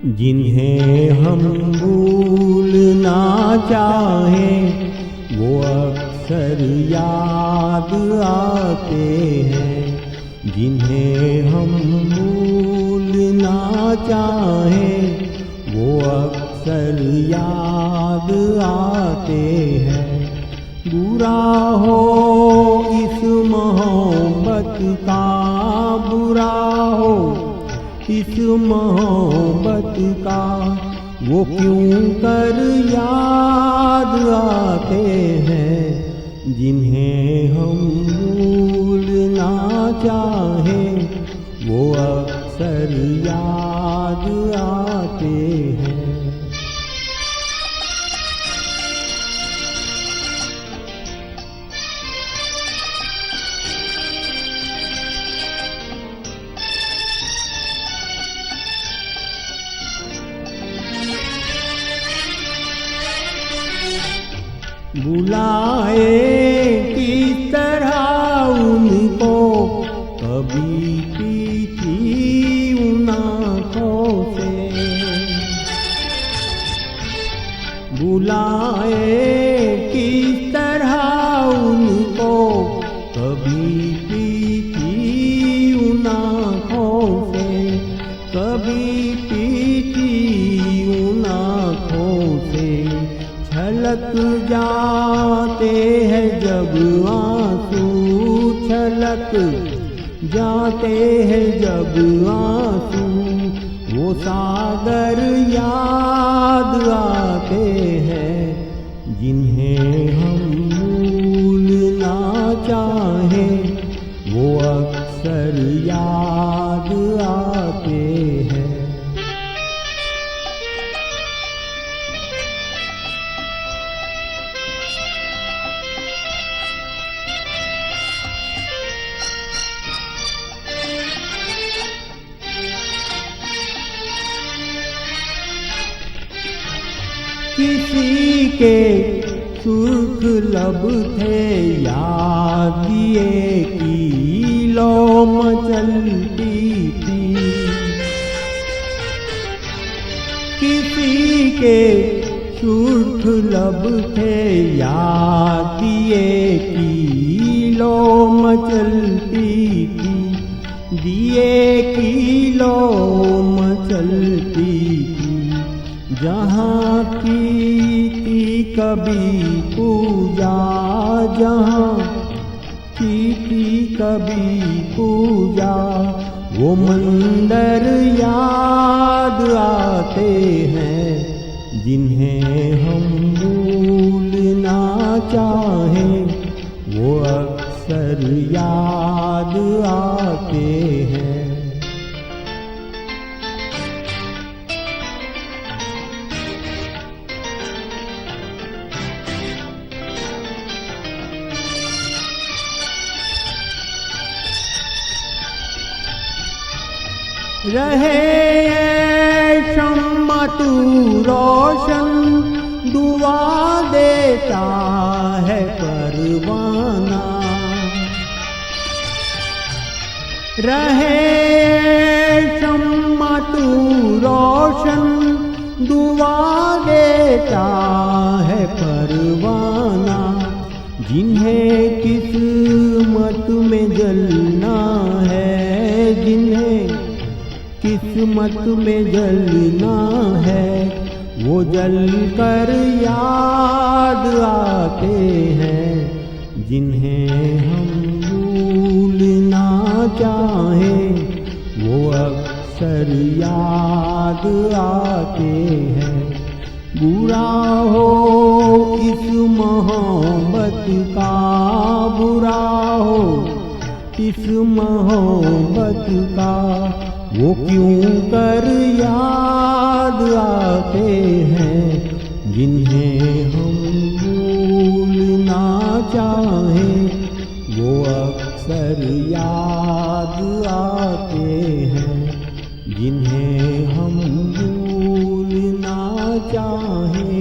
जिन्हें हम भूलना चाहें वो अक्सर याद आते हैं। जिन्हें हम भूलना चाहें वो अक्सर याद आते हैं। बुरा हो इस मोहब्बत का, बुरा हो इस मोहब्बत का, वो क्यों कर याद आते हैं। जिन्हें हम भूलना चाहें वो अक्सर याद आते हैं। बुलाए किस तरह उनको कभी पीछी उन आँखों से। बुलाए किस तरह उनको कभी पीछी उन आँखों से, कभी पीछी उन आँखों से। छलक जाते हैं जब आंसू, छलक जाते हैं जब आंसू, वो सागर याद आते हैं। जिन्हें हम भूलना चाहें वो अक्सर याद आते हैं। किसी के सुर्ख लब थे याद दिए की लो मचलती थी। किसी के सुर्ख लब थे याद दिए की लो मचलती थी। दिए की लो मचलती थी। जहाँ की थी कभी पूजा, जहाँ की थी कभी पूजा, वो मंदिर याद आते हैं। जिन्हें हम भूलना चाहें वो अक्सर याद आते हैं। रहे शम्मा तू रोशन, दुआ देता है परवाना। रहे शम्मा तू रोशन, दुआ देता है परवाना। जिन्हें किस्मत में जलना है, जिन्हें किस्मत में जलना है, वो जल कर याद आते हैं। जिन्हें हम भूलना चाहें वो अक्सर याद आते हैं। बुरा हो इस मोहब्बत का, बुरा हो इस मोहब्बत का, वो क्यों कर याद आते हैं। जिन्हें हम भूलना चाहें वो अक्सर याद आते हैं। जिन्हें हम भूलना चाहें